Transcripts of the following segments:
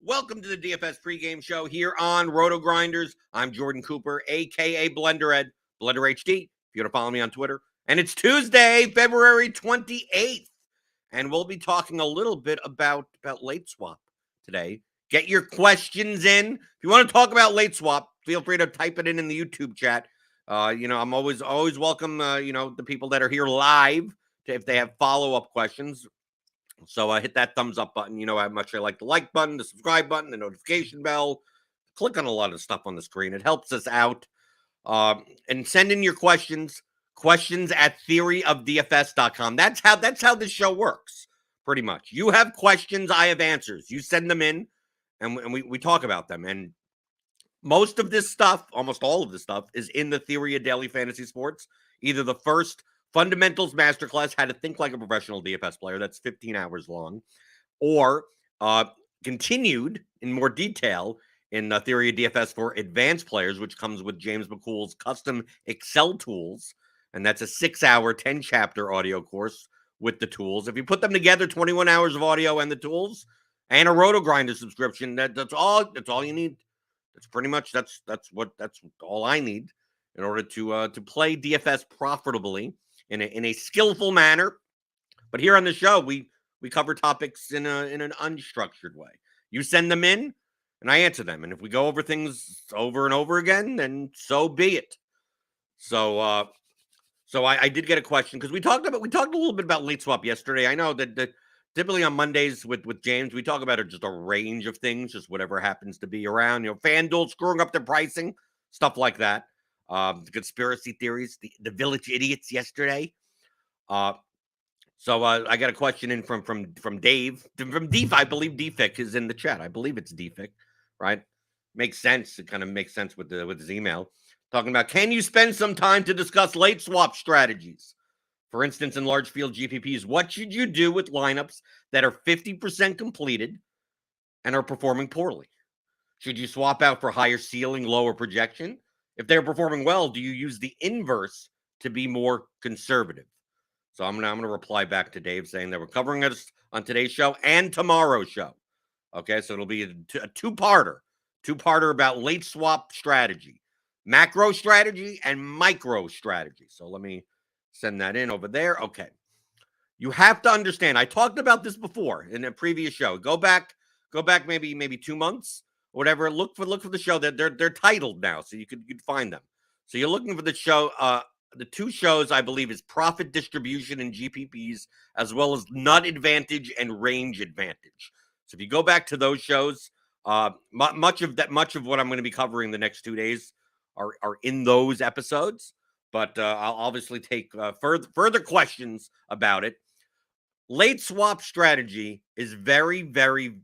Welcome to the DFS pregame show here on RotoGrinders. I'm Jordan Cooper, a.k.a. Blender Ed, Blender HD, if you want to follow me on Twitter. And it's Tuesday, February 28th, and we'll be talking a little bit about late swap today. Get your questions in. If you want to talk about late swap, feel free to type it in the YouTube chat. I'm always welcome, the people that are here live if they have follow-up questions. So hit that thumbs up button. You know how much I like the like button, the subscribe button, the notification bell. Click on a lot of stuff on the screen. It helps us out. And send in your questions at theoryofdfs.com. That's how this show works, pretty much. You have questions, I have answers. You send them in, and we talk about them. And most of this stuff, almost all of this stuff, is in the Theory of Daily Fantasy Sports. Either the first Fundamentals Masterclass, how to think like a professional DFS player, that's 15 hours long, or continued in more detail in the Theory of DFS for advanced players, which comes with James McCool's custom Excel tools, and that's a 6-hour, 10-chapter audio course with the tools. If you put them together, 21 hours of audio and the tools, and a RotoGrinder subscription, that's all you need. That's pretty much that's all I need in order to play DFS profitably in a skillful manner. But here on the show, we cover topics in an unstructured way. You send them in, and I answer them. And if we go over things over and over again, then so be it. So I did get a question because we talked a little bit about late swap yesterday. I know that typically on Mondays with James, we talk about just a range of things, just whatever happens to be around. FanDuel screwing up their pricing, stuff like that. The conspiracy theories, the village idiots yesterday. So I got a question in from Dave, from DeFi. I believe DFIC is in the chat. I believe it's DFIC, right? Makes sense. It kind of makes sense with his email. Talking about, can you spend some time to discuss late swap strategies? For instance, in large field GPPs, what should you do with lineups that are 50% completed and are performing poorly? Should you swap out for higher ceiling, lower projection? If they're performing well, do you use the inverse to be more conservative? So I'm going to reply back to Dave saying that we're covering it on today's show and tomorrow's show. Okay, so it'll be a two-parter about late swap strategy, macro strategy and micro strategy. So let me send that in over there. Okay. You have to understand, I talked about this before in a previous show. Go back maybe 2 months, or whatever. Look for the show that they're titled now, so you'd find them. So you're looking for the show. The two shows, I believe, is profit distribution and GPPs, as well as nut advantage and range advantage. So if you go back to those shows, much of what I'm going to be covering the next 2 days are in those episodes. But I'll obviously take further questions about it. Late swap strategy is very, very,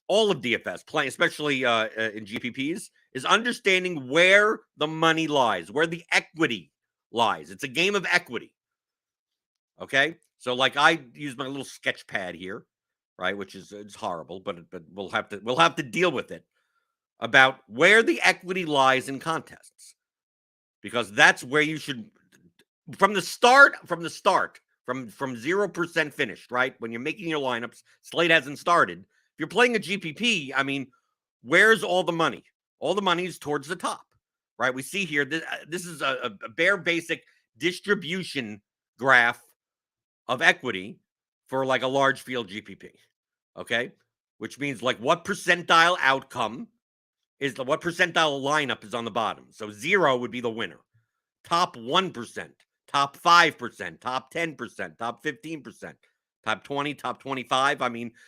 all of DFS playing, especially in GPPs, is understanding where the money lies, where the equity lies. It's a game of equity. Okay? So like I use my little sketch pad here, right? Which is it's horrible, but we'll have to deal with it about where the equity lies in contests. Because that's where you should, from the start, from 0% finished, right? When you're making your lineups, slate hasn't started. If you're playing a GPP, where's all the money? All the money is towards the top, right? We see here, this is a bare basic distribution graph of equity for like a large field GPP, okay? Which means like what percentile outcome is what percentile lineup is on the bottom. So 0 would be the winner. Top 1%, top 5%, top 10%, top 15%, top 20, top 25.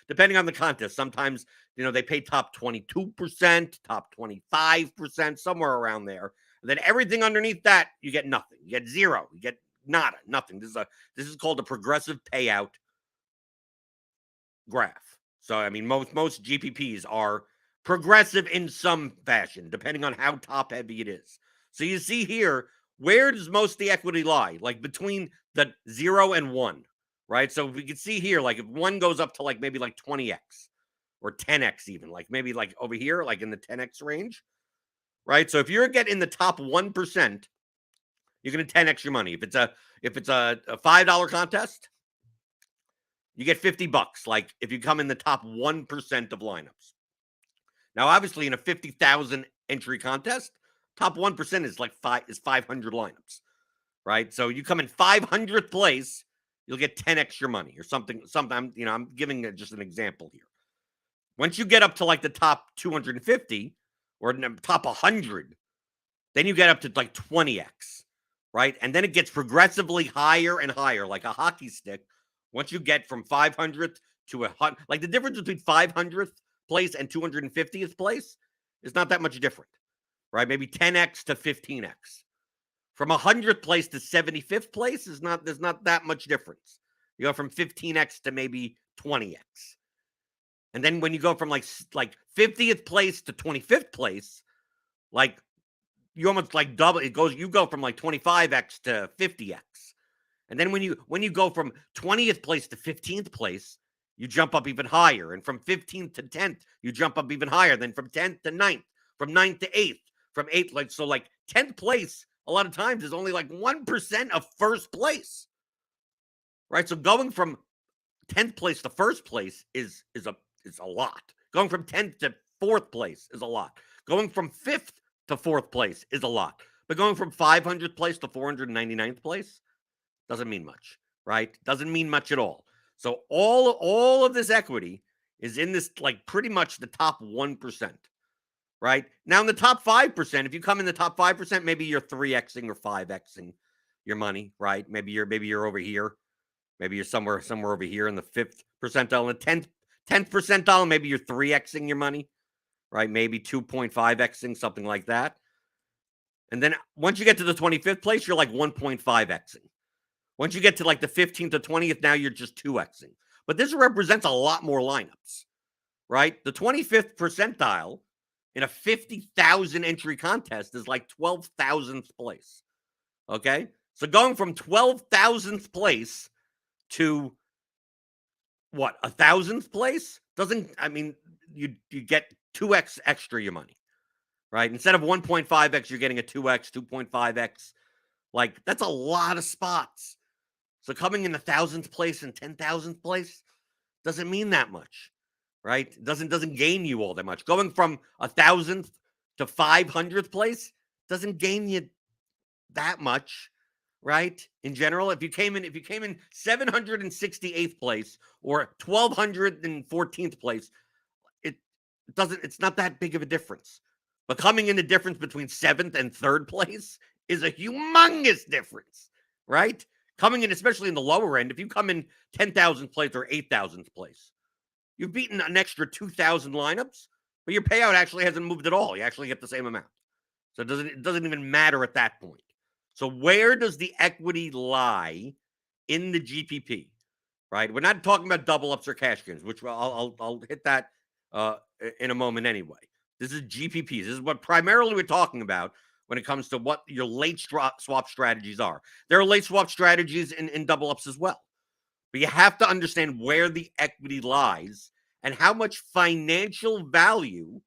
Depending on the contest, sometimes, they pay top 22%, top 25%, somewhere around there. And then everything underneath that, you get nothing. You get 0. You get nada, nothing. This is called a progressive payout graph. So, most GPPs are progressive in some fashion, depending on how top heavy it is. So you see here, where does most of the equity lie? Like between the 0 and 1, right? So we can see here, like if 1 goes up to maybe 20x or 10x even, like maybe like over here, like in the 10x range, right? So if you're getting in the top 1%, you're going to 10x your money. If it's a $5 contest, you get $50, like if you come in the top 1% of lineups. Now, obviously, in a 50,000 entry contest, top 1% is like 500 lineups, right? So you come in 500th place, you'll get 10x your money or something. Sometimes, I'm giving just an example here. Once you get up to like the top 250 or top 100, then you get up to like 20x, right? And then it gets progressively higher and higher, like a hockey stick. Once you get from 500th to 100, like the difference between 500th place and 250th place is not that much different, right? Maybe 10x to 15x. From 100th place to 75th place there's not that much difference. You go from 15x to maybe 20x. And then when you go from like 50th place to 25th place, like you almost like double. You go from like 25x to 50x. And then when you go from 20th place to 15th place, you jump up even higher. And from 15th to 10th, you jump up even higher. Then from 10th to 9th, from 9th to 8th, from 8th, like 10th place, a lot of times is only like 1% of first place. Right? So going from 10th place to first place is a lot. Going from 10th to 4th place is a lot. Going from 5th to 4th place is a lot. But going from 500th place to 499th place doesn't mean much, right? Doesn't mean much at all. So all of this equity is in this, like, pretty much the top 1%, right? Now in the top 5%, if you come in the top 5%, maybe you're 3xing or 5xing your money, right? Maybe you're over here. Maybe you're somewhere over here in the 5th percentile. In the 10th percentile, maybe you're 3xing your money, right? Maybe 2.5xing, something like that. And then once you get to the 25th place, you're like 1.5xing. Once you get to like the 15th to 20th, now you're just 2xing. But this represents a lot more lineups, right? The 25th percentile in a 50,000 entry contest is like 12,000th place. Okay? So going from 12,000th place to what, 1,000th place you get 2x extra your money, right? Instead of 1.5x, you're getting a 2x, 2.5x. Like, that's a lot of spots. So coming in the 1,000th place and 10,000th place doesn't mean that much, right? It doesn't gain you all that much. Going from 1,000th to 500th place doesn't gain you that much, right? In general, if you came in 768th place or 1,214th place, it's not that big of a difference. But coming in the difference between 7th and 3rd place is a humongous difference, right? Coming in, especially in the lower end, if you come in 10,000th place or 8,000th place, you've beaten an extra 2,000 lineups, but your payout actually hasn't moved at all. You actually get the same amount. So it doesn't even matter at that point. So where does the equity lie in the GPP, right? We're not talking about double ups or cash games, which I'll hit that in a moment anyway. This is GPPs. This is what primarily we're talking about when it comes to what your late swap strategies are. There are late swap strategies in double ups as well. But you have to understand where the equity lies and how much financial value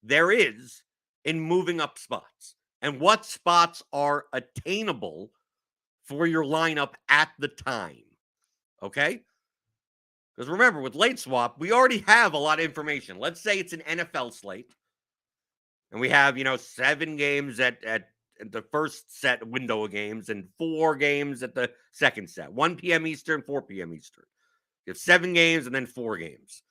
there is in moving up spots and what spots are attainable for your lineup at the time. Okay? Because remember, with late swap, we already have a lot of information. Let's say it's an NFL slate. And we have, 7 games at the first set window of games and 4 games at the second set. 1 p.m. Eastern, 4 p.m. Eastern. You have 7 games and then 4 games.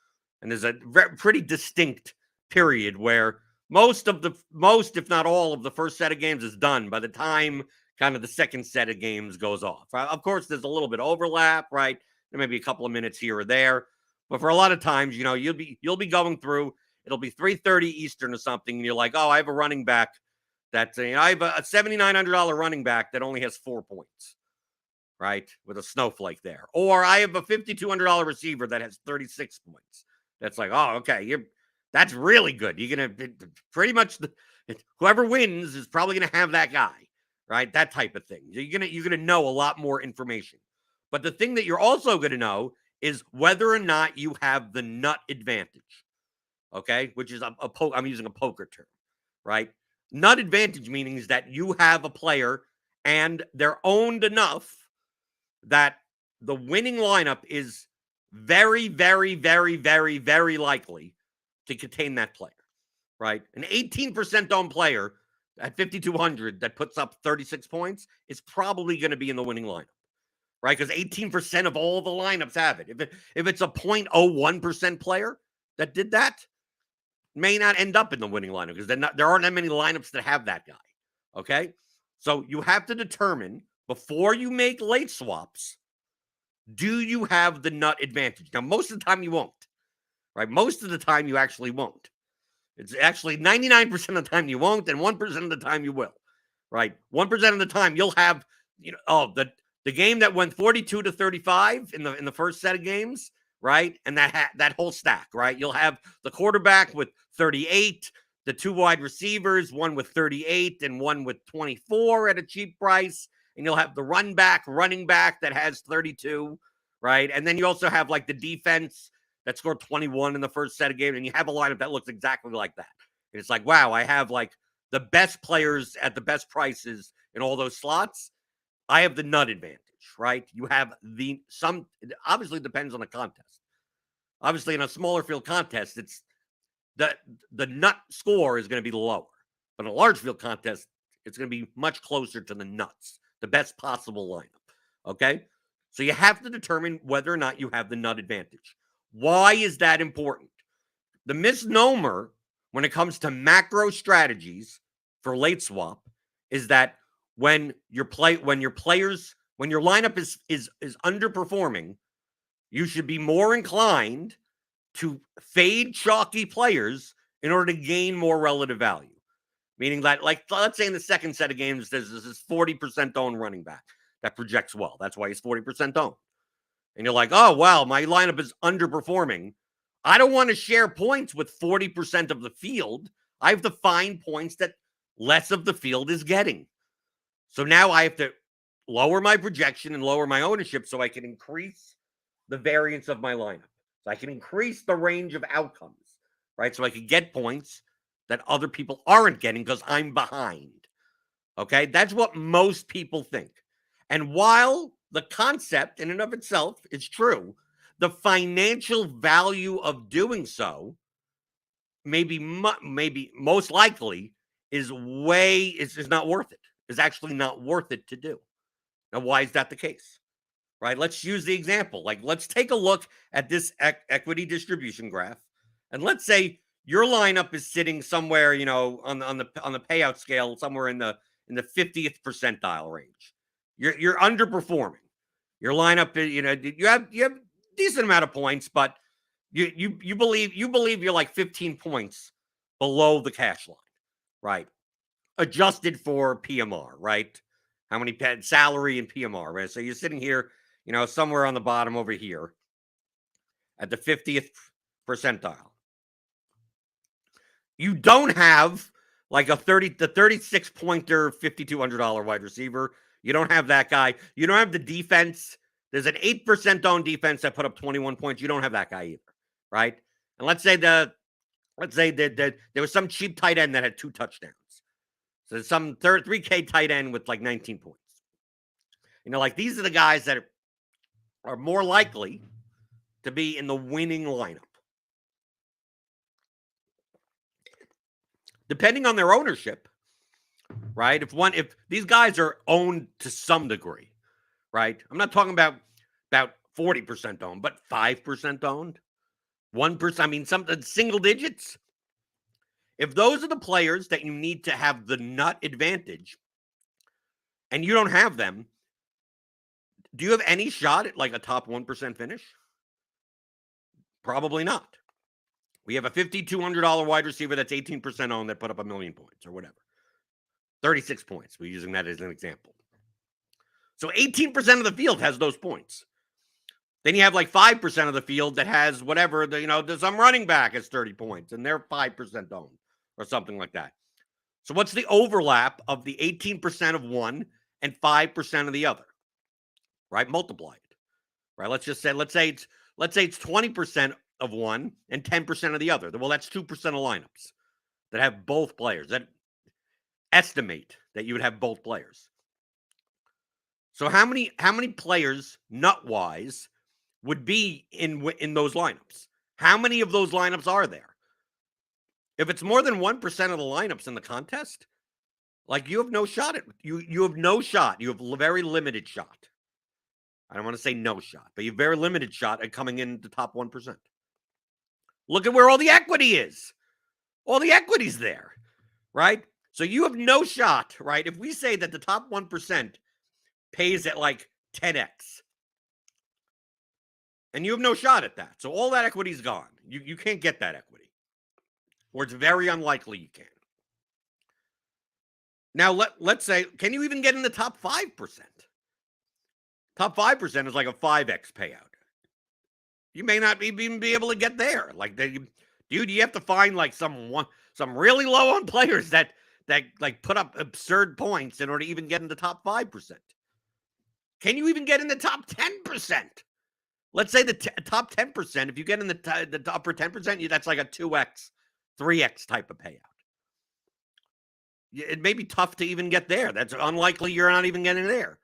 And there's a pretty distinct period where most, if not all, of the first set of games is done by the time kind of the second set of games goes off. Of course, there's a little bit of overlap, right? There may be a couple of minutes here or there. But for a lot of times, you'll be going through. It'll be 3:30 Eastern or something, and you're like, oh, I have a running back that I have a $7,900 running back that only has 4 points, right, with a snowflake there. Or I have a $5,200 receiver that has 36 points. That's like, oh, okay, that's really good. You're gonna pretty much whoever wins is probably gonna have that guy, right? That type of thing. You're gonna know a lot more information. But the thing that you're also gonna know is whether or not you have the nut advantage. Okay, which is I'm using a poker term, right? Nut advantage meaning is that you have a player and they're owned enough that the winning lineup is very, very, very, very, very likely to contain that player, right? An 18% owned player at 5,200 that puts up 36 points is probably going to be in the winning lineup, right? Because 18% of all the lineups have it. If it's a 0.01% player that did that, may not end up in the winning lineup because there aren't that many lineups that have that guy. Okay, so you have to determine before you make late swaps, do you have the nut advantage? Now, most of the time you won't, right? Most of the time you actually won't. It's actually 99% of the time you won't, and 1% of the time you will, right? 1% of the time you'll have, the game that went 42-35 in the first set of games, right? And that whole stack, right? You'll have the quarterback with 38, the two wide receivers, one with 38 and one with 24 at a cheap price. And you'll have the running back that has 32, right? And then you also have like the defense that scored 21 in the first set of games. And you have a lineup that looks exactly like that. And it's like, wow, I have like the best players at the best prices in all those slots. I have the nut advantage, right? You have it obviously depends on the contest. Obviously, in a smaller field contest, it's the nut score is going to be lower. But in a large field contest, it's going to be much closer to the nuts, the best possible lineup. Okay? So you have to determine whether or not you have the nut advantage. Why is that important? The misnomer when it comes to macro strategies for late swap is that when your lineup is underperforming, you should be more inclined to fade chalky players in order to gain more relative value. Meaning that, like, let's say in the second set of games, there's this 40% owned running back that projects well. That's why he's 40% owned. And you're like, oh, wow, my lineup is underperforming. I don't want to share points with 40% of the field. I have to find points that less of the field is getting. So now I have to lower my projection and lower my ownership so I can increase the variance of my lineup. So I can increase the range of outcomes, right? So I can get points that other people aren't getting because I'm behind. Okay? That's what most people think. And while the concept in and of itself is true, the financial value of doing so maybe most likely is not worth it. Is actually not worth it to do. Now, why is that the case? Right? Let's use the example. Like, let's take a look at this equity distribution graph, and let's say your lineup is sitting somewhere, on the payout scale, somewhere in the 50th percentile range. You're underperforming. Your lineup, you have a decent amount of points, but you believe you're like 15 points below the cash line, right? Adjusted for PMR, right? How many salary and PMR, right? So you're sitting here, somewhere on the bottom over here at the 50th percentile. You don't have like the 36 pointer, $5,200 wide receiver. You don't have that guy. You don't have the defense. There's an 8% owned defense that put up 21 points. You don't have that guy either, right? And let's say that there was some cheap tight end that had 2 touchdowns. So some 3K tight end with like 19 points. Like these are the guys that are more likely to be in the winning lineup. Depending on their ownership, right? If these guys are owned to some degree, right? I'm not talking about 40% owned, but 5% owned, 1%. I mean, some single digits. If those are the players that you need to have the nut advantage, and you don't have them, do you have any shot at like a top 1% finish? Probably not. We have a $5,200 wide receiver that's 18% owned that put up 1 million points or whatever. 36 points. We're using that as an example. So 18% of the field has those points. Then you have like 5% of the field that has whatever, there's some running back has 30 points and they're 5% owned or something like that. So what's the overlap of the 18% of one and 5% of the other? Right? Multiply it. Right? Let's say it's 20% of one and 10% of the other. Well, that's 2% of lineups that have both players. That estimate that you would have both players. So how many players nut-wise would be in those lineups. How many of those lineups are there? If it's more than 1% of the lineups in the contest, like, you have no shot at you have no shot. You have a very limited shot. I don't want to say no shot, but you have very limited shot at coming in the top 1%. Look at where all the equity is. All the equity's there, right? So you have no shot, right? If we say that the top 1% pays at like 10x, and you have no shot at that. So all that equity's gone. You can't get that equity. Or it's very unlikely you can. Now, let's say, can you even get in the top 5%? Top 5% is like a 5x payout. You may not even be able to get there. Like, dude, you have to find like some really low on players that like put up absurd points in order to even get in the top 5%. Can you even get in the top 10%? Let's say the top 10%. If you get in the upper 10%, that's like a 2x, 3x type of payout. It may be tough to even get there. That's unlikely you're not even getting there.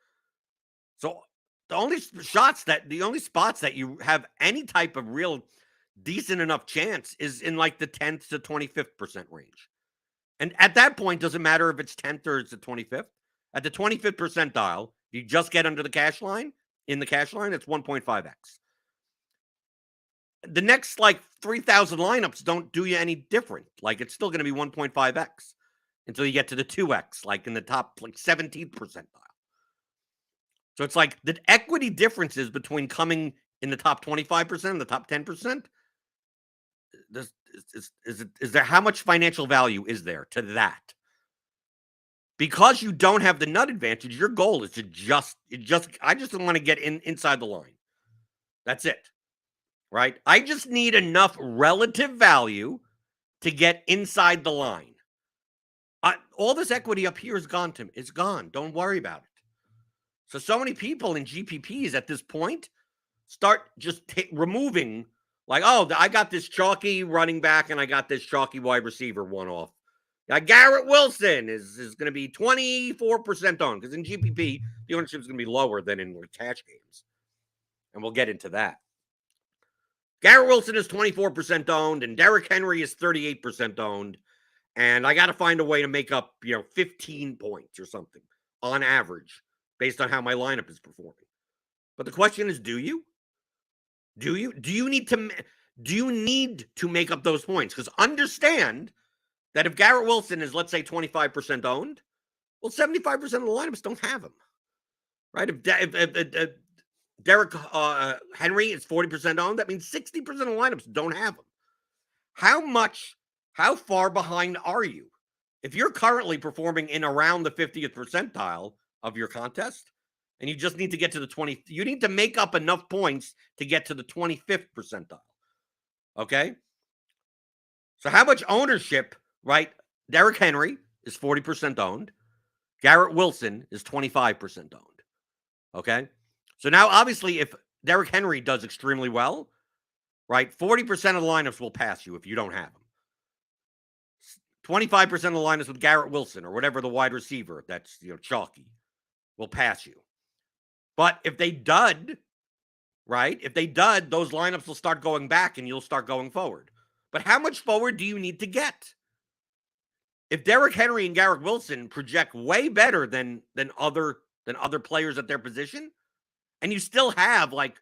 So the only spots that you have any type of real decent enough chance is in like the 10th to 25th% range. And at that point, doesn't matter if it's 10th or it's the 25th. At the 25th percentile, you just get under the cash line. In the cash line, it's 1.5x. The next like 3,000 lineups don't do you any different. Like, it's still going to be 1.5x until you get to the 2x, like in the top like 17th percentile. So it's like the equity differences between coming in the top 25% and the top 10%. Is there, how much financial value is there to that? Because you don't have the nut advantage, your goal is to I just want to get inside the line. That's it. Right? I just need enough relative value to get inside the line. All this equity up here is gone, Tim. It's gone. Don't worry about it. So many people in GPPs at this point start just removing, like, oh, I got this chalky running back and I got this chalky wide receiver one off. Garrett Wilson is going to be 24% owned, because in GPP, the ownership is going to be lower than in cash games. And we'll get into that. Garrett Wilson is 24% owned, and Derrick Henry is 38% owned. And I got to find a way to make up, 15 points or something on average based on how my lineup is performing. But the question is, do you? Do you need to make up those points? Because understand that if Garrett Wilson is, let's say, 25% owned, well, 75% of the lineups don't have him, right? If Derrick Henry is 40% owned, that means 60% of the lineups don't have him. How far behind are you? If you're currently performing in around the 50th percentile of your contest, and you just need to get to the 20th, you need to make up enough points to get to the 25th percentile. Okay? So how much ownership, right? Derrick Henry is 40% owned. Garrett Wilson is 25% owned. Okay? So now, obviously, if Derrick Henry does extremely well, right, 40% of the lineups will pass you if you don't have him. 25% of the lineups with Garrett Wilson or whatever the wide receiver that's, chalky, will pass you. But if they dud, right, those lineups will start going back and you'll start going forward. But how much forward do you need to get? If Derrick Henry and Garrett Wilson project way better than other players at their position, and you still have like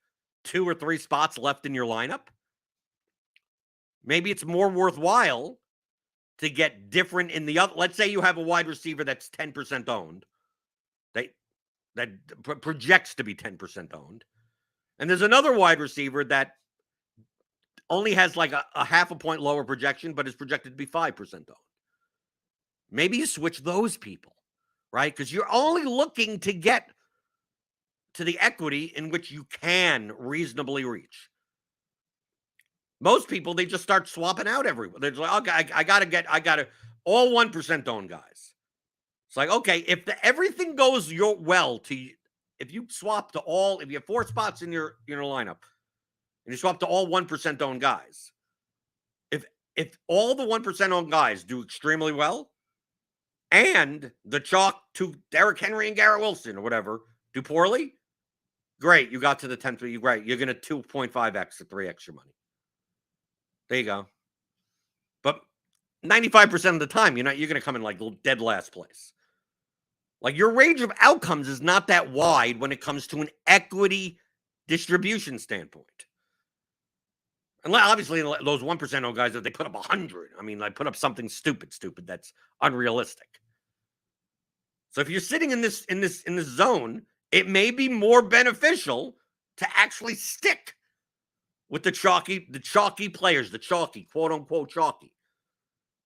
2 or 3 spots left in your lineup, maybe it's more worthwhile to get different in the other. Let's say you have a wide receiver that's 10% owned, that projects to be 10% owned, and there's another wide receiver that only has like a half a point lower projection, but is projected to be 5% owned. Maybe you switch those people, right? Because you're only looking to get to the equity in which you can reasonably reach. Most people, they just start swapping out everyone. They're like, okay, I got to all 1% owned guys. It's like, okay, if everything goes if you swap to all, if you have 4 spots in your lineup, and you swap to all 1% owned guys, if all the 1% owned guys do extremely well, and the chalk to Derrick Henry and Garrett Wilson or whatever do poorly, Great. You got to the 10th. Right. You're going to 2.5x to 3x your money. There you go. But 95% of the time, you're going to come in like dead last place. Like your range of outcomes is not that wide when it comes to an equity distribution standpoint. And obviously, those 1% old guys, that they put up 100. I mean, they put up something stupid that's unrealistic. So if you're sitting in this zone, it may be more beneficial to actually stick with the chalky players, the chalky, quote unquote chalky.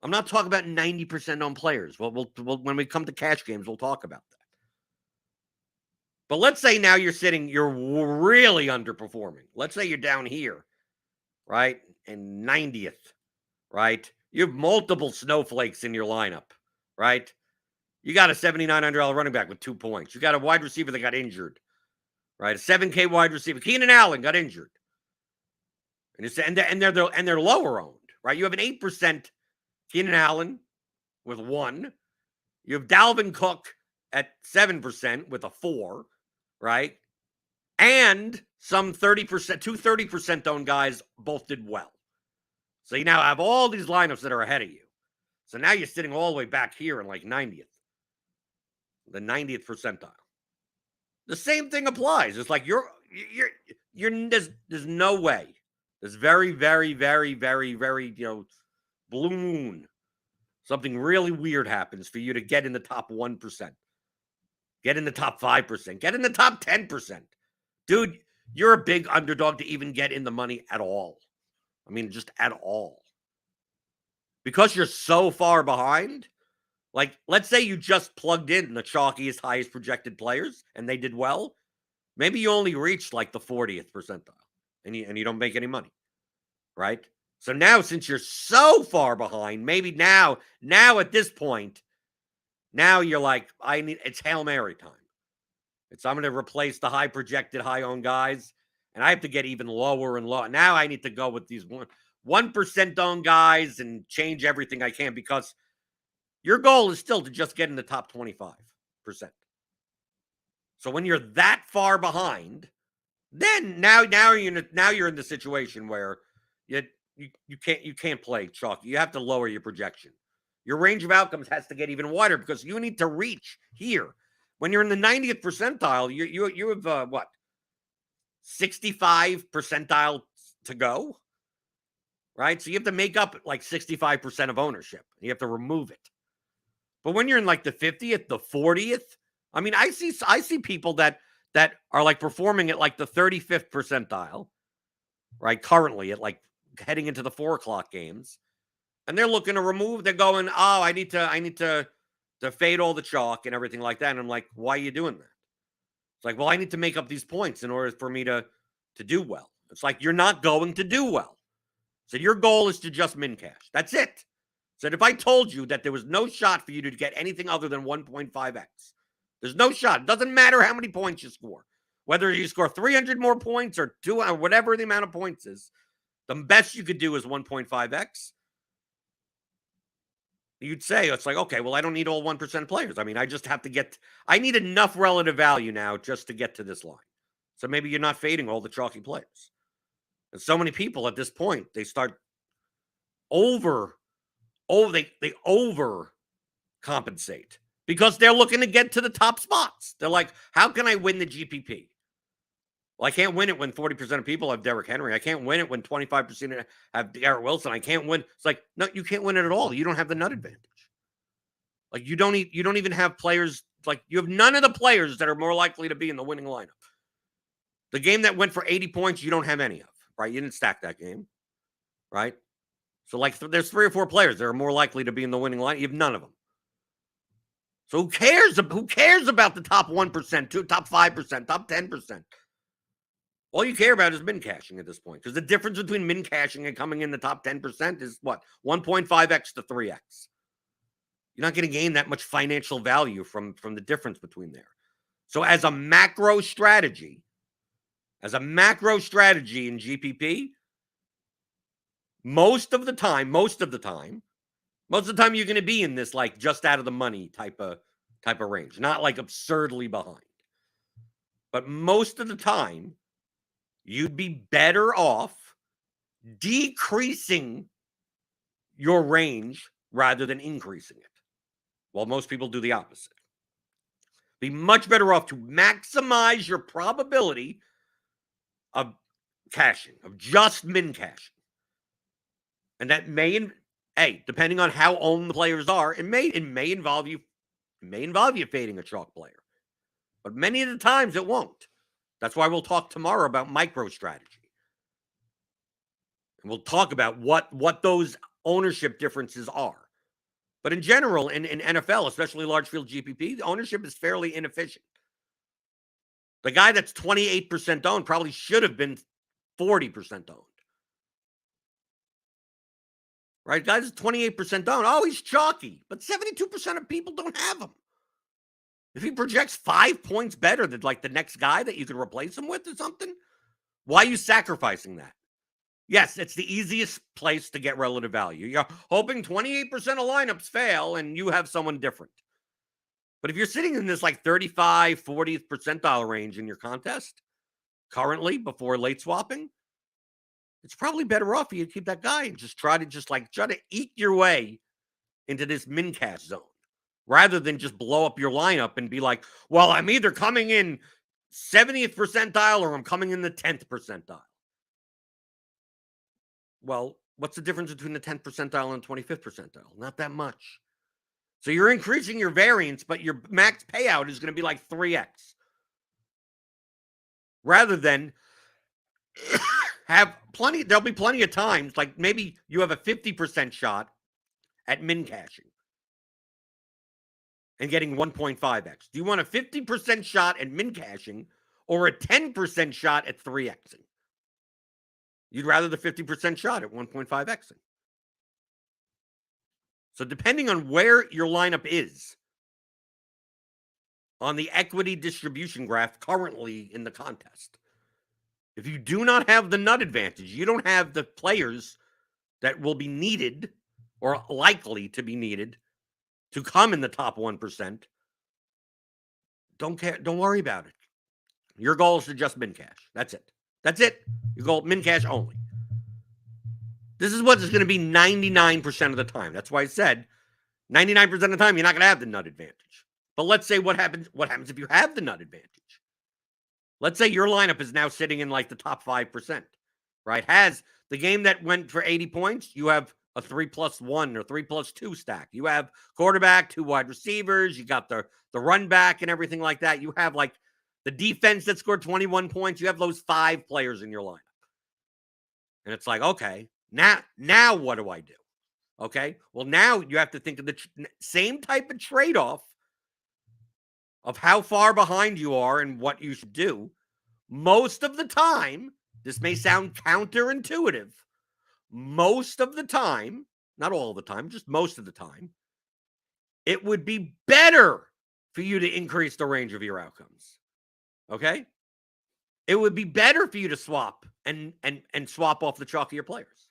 I'm not talking about 90% owned players. We'll when we come to cash games, we'll talk about that. But let's say now you're really underperforming. Let's say you're down here, right? And 90th, right? You have multiple snowflakes in your lineup, right? You got a $7,900 running back with 2 points. You got a wide receiver that got injured, right? A 7K wide receiver. Keenan Allen got injured. And they're lower owned, right? You have an 8% Keenan Allen with 1. You have Dalvin Cook at 7% with a 4, right? And some 30%, 30% owned guys both did well. So you now have all these lineups that are ahead of you. So now you're sitting all the way back here in like 90th, the 90th percentile. The same thing applies. It's like there's no way. There's very, very, very, very, very, blue moon. Something really weird happens for you to get in the top 1%. Get in the top 5%. Get in the top 10%. Dude, you're a big underdog to even get in the money at all. I mean, just at all. Because you're so far behind, like, let's say you just plugged in the chalkiest, highest projected players, and they did well. Maybe you only reached, like, the 40th percentile, and you don't make any money, right? So now, since you're so far behind, maybe now at this point, now you're like, it's Hail Mary time. I'm going to replace the high projected, high owned guys, and I have to get even lower and lower. Now I need to go with these 1% owned guys and change everything I can, because your goal is still to just get in the top 25%. So when you're that far behind, then now you're in the situation where you can't play chalky. You have to lower your projection. Your range of outcomes has to get even wider, because you need to reach here. When you're in the 90th percentile, you have what? 65 percentile to go, right? So you have to make up like 65% of ownership. You have to remove it. But when you're in like the 50th, the 40th, I mean, I see people that are like performing at like the 35th percentile, right? Currently at like heading into the 4 o'clock games, and they're looking to remove. They're going, oh, I need to fade all the chalk and everything like that. And I'm like, why are you doing that? It's like, well, I need to make up these points in order for me to do well. It's like, you're not going to do well. So your goal is to just min cash. That's it. So if I told you that there was no shot for you to get anything other than 1.5x, there's no shot. It doesn't matter how many points you score. Whether you score 300 more points or 2, or whatever the amount of points is, the best you could do is 1.5x. You'd say, it's like, okay, well, I don't need all 1% players. I mean, I need enough relative value now just to get to this line. So maybe you're not fading all the chalky players. And so many people at this point, they start they overcompensate because they're looking to get to the top spots. They're like, how can I win the GPP? Well, I can't win it when 40% of people have Derrick Henry. I can't win it when 25% have Garrett Wilson. I can't win. It's like, no, you can't win it at all. You don't have the nut advantage. Like, you don't even have players. Like, you have none of the players that are more likely to be in the winning lineup. The game that went for 80 points, you don't have any of, right? You didn't stack that game, right? So, like, there's 3 or 4 players that are more likely to be in the winning line. You have none of them. So who cares? Who cares about the top 1%, top 5%, top 10%? All you care about is min cashing at this point, because the difference between min cashing and coming in the top 10% is what? 1.5x to 3x. You're not going to gain that much financial value from the difference between there. So as a macro strategy in GPP, most of the time, you're going to be in this like just out of the money type of range, not like absurdly behind. But most of the time, you'd be better off decreasing your range rather than increasing it. Well, most people do the opposite. Be much better off to maximize your probability of cashing, of just min cashing. And that may, depending on how owned the players are, it may involve you fading a chalk player. But many of the times it won't. That's why we'll talk tomorrow about micro strategy. And we'll talk about what those ownership differences are. But in general, in NFL, especially large field GPP, the ownership is fairly inefficient. The guy that's 28% owned probably should have been 40% owned. Right? Guys, 28% owned. Oh, he's chalky. But 72% of people don't have him. If he projects 5 points better than like the next guy that you could replace him with or something, why are you sacrificing that? Yes, it's the easiest place to get relative value. You're hoping 28% of lineups fail and you have someone different. But if you're sitting in this like 35, 40th percentile range in your contest currently before late swapping, it's probably better off for you to keep that guy and just try to eat your way into this min cash zone rather than just blow up your lineup and be like, well, I'm either coming in 70th percentile or I'm coming in the 10th percentile. Well, what's the difference between the 10th percentile and 25th percentile? Not that much. So you're increasing your variance, but your max payout is going to be like 3x. Rather than there'll be plenty of times, like maybe you have a 50% shot at min cashing and getting 1.5x. Do you want a 50% shot at min cashing or a 10% shot at 3xing? You'd rather the 50% shot at 1.5xing. So depending on where your lineup is on the equity distribution graph currently in the contest, if you do not have the nut advantage, you don't have the players that will be needed or likely to be needed to come in the top 1%, don't worry about it. Your goal is to just min cash. That's it. Your goal, min cash only. This is what it's going to be 99% of the time. That's why I said 99% of the time, you're not going to have the nut advantage. But let's say what happens if you have the nut advantage? Let's say your lineup is now sitting in like the top 5%, right? Has the game that went for 80 points, you have a 3+1 or 3+2 stack. You have quarterback, 2 wide receivers. You got the run back and everything like that. You have like the defense that scored 21 points. You have those 5 players in your lineup. And it's like, okay, now what do I do? Okay, well, now you have to think of the same type of trade-off of how far behind you are and what you should do. Most of the time, this may sound counterintuitive. Most of the time, not all the time, just most of the time, it would be better for you to increase the range of your outcomes. Okay? It would be better for you to swap and swap off the chalkier players.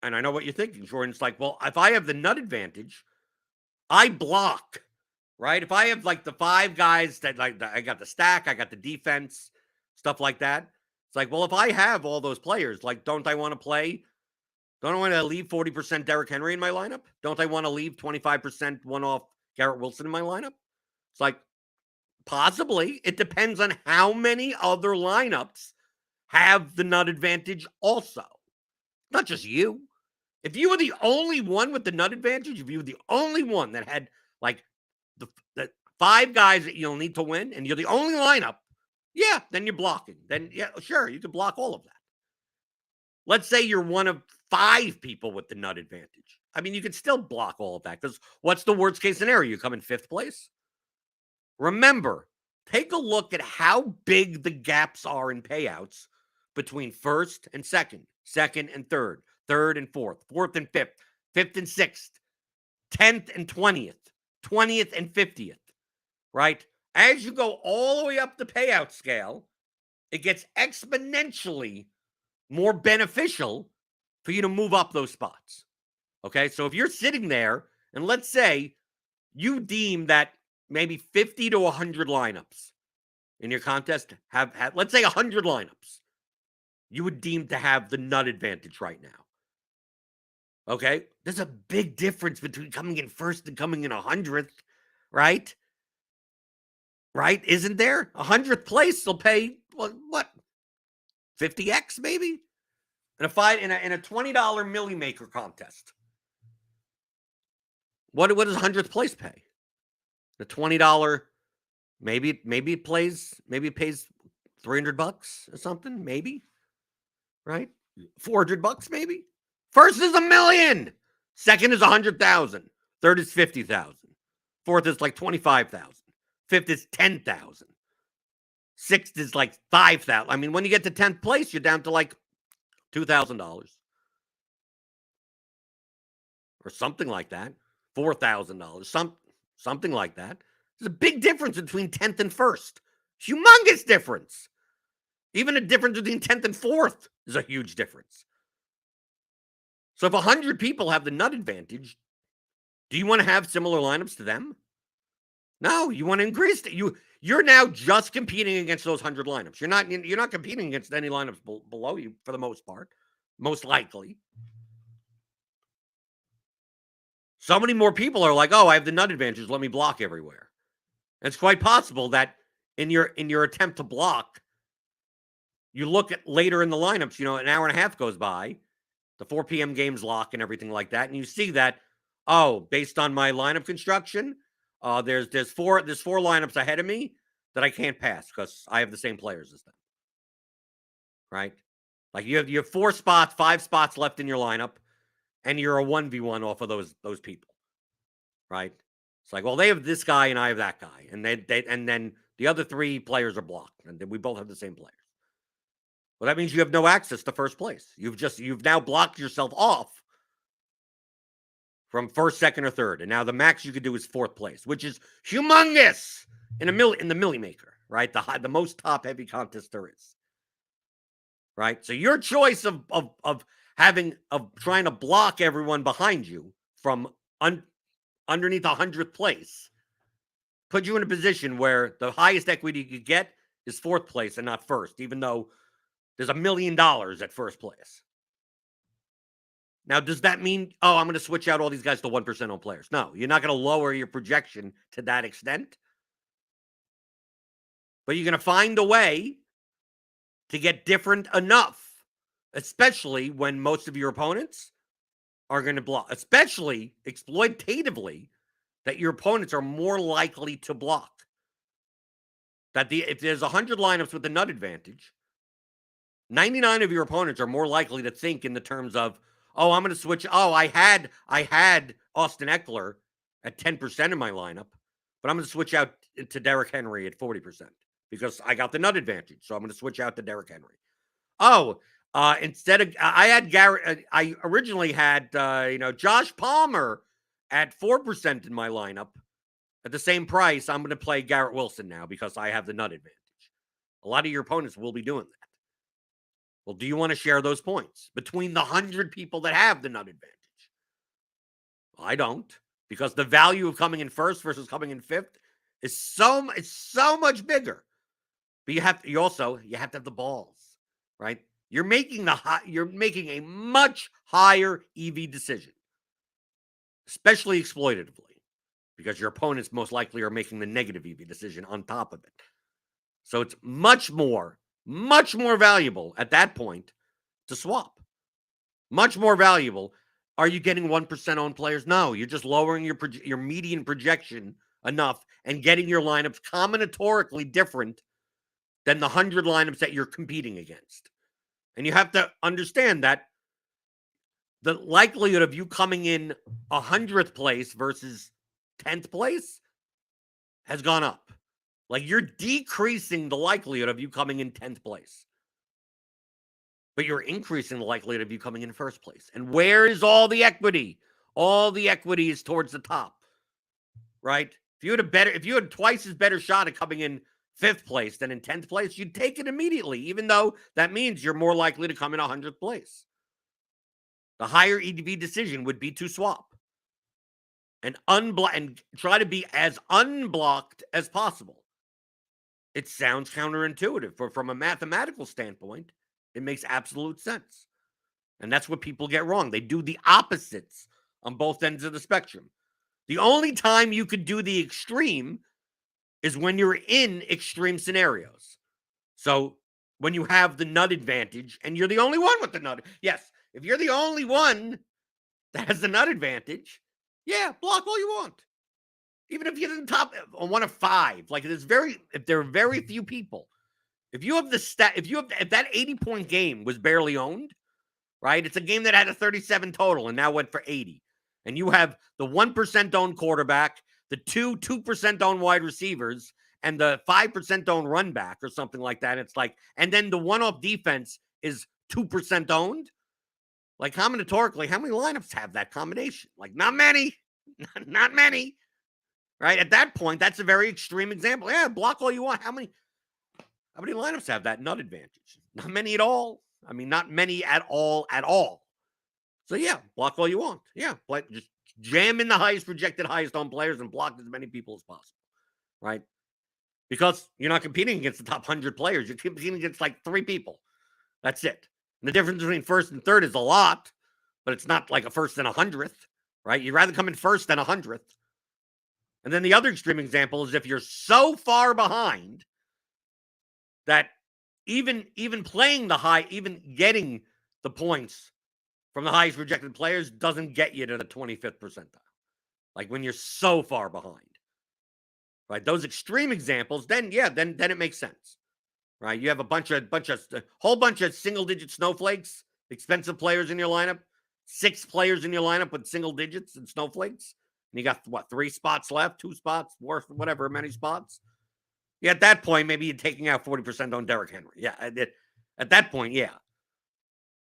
And I know what you're thinking, Jordan. It's like, well, if I have the nut advantage, I block, right? If I have like the 5 guys that like I got the stack, I got the defense, stuff like that. It's like, well, if I have all those players, like, don't I want to leave 40% Derrick Henry in my lineup? Don't I want to leave 25% one-off Garrett Wilson in my lineup? It's like, possibly. It depends on how many other lineups have the nut advantage also. Not just you. If you were the only one with the nut advantage, if you were the only one that had like the 5 guys that you'll need to win, and you're the only lineup, yeah, then you're blocking. Then, yeah, sure, you can block all of that. Let's say you're one of 5 people with the nut advantage. I mean, you could still block all of that because what's the worst case scenario? You come in 5th place? Remember, take a look at how big the gaps are in payouts between 1st and 2nd, 2nd and 3rd, 3rd and 4th, 4th and 5th, 5th and 6th, 10th and 20th, 20th and 50th, right? As you go all the way up the payout scale, it gets exponentially more beneficial for you to move up those spots. Okay, so if you're sitting there, and let's say you deem that maybe 50 to 100 lineups in your contest have had, let's say 100 lineups, you would deem to have the nut advantage right now. Okay? There's a big difference between coming in first and coming in 100th, right? Right? Isn't there? 100th place will pay, what? 50x maybe? In a $20 Millie Maker contest. What does 100th place pay? The $20, maybe it pays $300 or something, maybe. Right? $400 maybe. First is $1 million. Second is 100,000. Third is 50,000. Fourth is like 25,000. Fifth is 10,000. Sixth is like 5,000. I mean, when you get to 10th place, you're down to like $2,000 or something like that. $4,000, something like that. There's a big difference between 10th and 1st. Humongous difference. Even a difference between 10th and 4th is a huge difference. So if 100 people have the nut advantage, do you want to have similar lineups to them? No, you want to increase it. You're now just competing against those 100 lineups. You're not competing against any lineups below you for the most part, most likely. So many more people are like, "Oh, I have the nut advantage. Let me block everywhere." And it's quite possible that in your attempt to block, you look at later in the lineups. An hour and a half goes by, the 4 p.m. games lock and everything like that, and you see that, based on my lineup construction, there's four lineups ahead of me that I can't pass because I have the same players as them. Right? Like you have 5 spots left in your lineup, and you're a 1v1 off of those people. Right? It's like, well, they have this guy and I have that guy, and then the other 3 players are blocked, and then we both have the same players. Well, that means you have no access to first place. You've now blocked yourself off from first, second, or third. And now the max you could do is 4th place, which is humongous in the Millie Maker, right? The most top-heavy contest there is. Right? So your choice of trying to block everyone behind you from underneath 100th place put you in a position where the highest equity you could get is 4th place and not first, even though there's $1 million at first place. Now, does that mean, I'm going to switch out all these guys to 1% on players? No, you're not going to lower your projection to that extent. But you're going to find a way to get different enough, especially when most of your opponents are going to block, especially exploitatively, that your opponents are more likely to block. If there's 100 lineups with the nut advantage, 99 of your opponents are more likely to think in the terms of, I'm going to switch. I had Austin Eckler at 10% in my lineup, but I'm going to switch out to Derrick Henry at 40% because I got the nut advantage. So I'm going to switch out to Derrick Henry. Instead of I had Garrett, I originally had Josh Palmer at 4% in my lineup at the same price. I'm going to play Garrett Wilson now because I have the nut advantage. A lot of your opponents will be doing that. Well, do you want to share those points between the 100 people that have the nut advantage? Well, I don't, because the value of coming in first versus coming in 5th is so much bigger. But you have to have the balls, right? You're making a much higher EV decision, especially exploitatively, because your opponents most likely are making the negative EV decision on top of it. So it's much more valuable at that point to swap. Much more valuable. Are you getting 1% on players? No, you're just lowering your median projection enough and getting your lineups combinatorically different than the 100 lineups that you're competing against. And you have to understand that the likelihood of you coming in 100th place versus 10th place has gone up. Like, you're decreasing the likelihood of you coming in 10th place. But you're increasing the likelihood of you coming in first place. And where is all the equity? All the equity is towards the top. Right? If you had twice as better shot at coming in 5th place than in 10th place, you'd take it immediately, even though that means you're more likely to come in 100th place. The higher EDV decision would be to swap and try to be as unblocked as possible. It sounds counterintuitive. From a mathematical standpoint, it makes absolute sense. And that's what people get wrong. They do the opposites on both ends of the spectrum. The only time you could do the extreme is when you're in extreme scenarios. So when you have the nut advantage and you're the only one with the nut. Yes, if you're the only one that has the nut advantage, yeah, block all you want. Even if you're in the top on one of 5, like if there are very few people, if you have the stat, if that 80-point game was barely owned, right? It's a game that had a 37 total and now went for 80. And you have the 1% owned quarterback, the 2% owned wide receivers, and the 5% owned run back or something like that. It's like, and then the one-off defense is 2% owned. Like combinatorically, how many lineups have that combination? Like not many, not many, right? At that point, that's a very extreme example. Yeah, block all you want. How many lineups have that nut advantage? Not many at all. I mean, not many at all. So yeah, block all you want. Yeah, just jam in the highest projected, highest owned players and block as many people as possible, right? Because you're not competing against the top 100 players. You're competing against like 3 people. That's it. And the difference between first and third is a lot, but it's not like a first and 100th, right? You'd rather come in first than 100th. And then the other extreme example is if you're so far behind that even playing the high, even getting the points from the highest projected players doesn't get you to the 25th percentile. Like when you're so far behind, right? Those extreme examples, then it makes sense, right? You have a whole bunch of single digit snowflakes, expensive players in your lineup, 6 players in your lineup with single digits and snowflakes. And you got 3 spots left, 2 spots, worth whatever, many spots. Yeah, at that point, maybe you're taking out 40% on Derrick Henry. Yeah, at that point, yeah.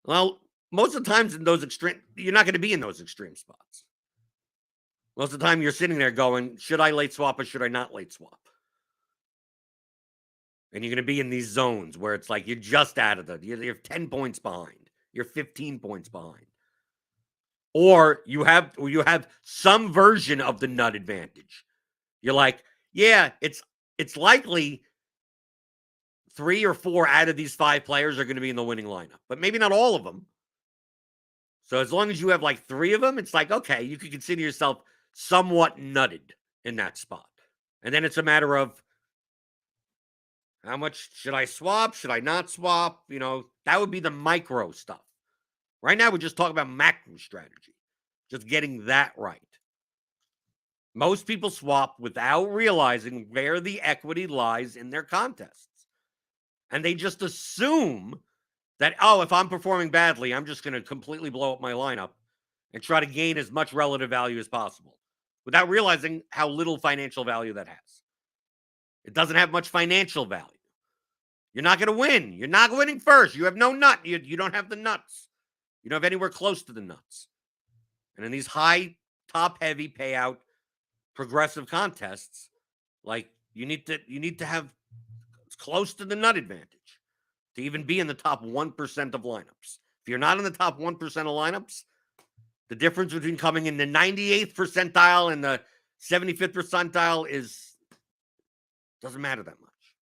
Well, most of the times in those extreme, you're not going to be in those extreme spots. Most of the time, you're sitting there going, should I late swap or should I not late swap? And you're going to be in these zones where it's like you're just out of you're 10 points behind. You're 15 points behind. Or you have some version of the nut advantage. You're like, yeah, it's likely 3 or 4 out of these 5 players are going to be in the winning lineup, but maybe not all of them. So as long as you have like 3 of them, it's like, okay, you could consider yourself somewhat nutted in that spot. And then it's a matter of how much should I swap? Should I not swap? That would be the micro stuff. Right now, we're just talking about macro strategy, just getting that right. Most people swap without realizing where the equity lies in their contests. And they just assume that, if I'm performing badly, I'm just going to completely blow up my lineup and try to gain as much relative value as possible without realizing how little financial value that has. It doesn't have much financial value. You're not going to win. You're not winning first. You have no nut. You don't have the nuts. You don't have anywhere close to the nuts. And in these high, top-heavy payout progressive contests, like you need to have close to the nut advantage to even be in the top 1% of lineups. If you're not in the top 1% of lineups, the difference between coming in the 98th percentile and the 75th percentile doesn't matter that much,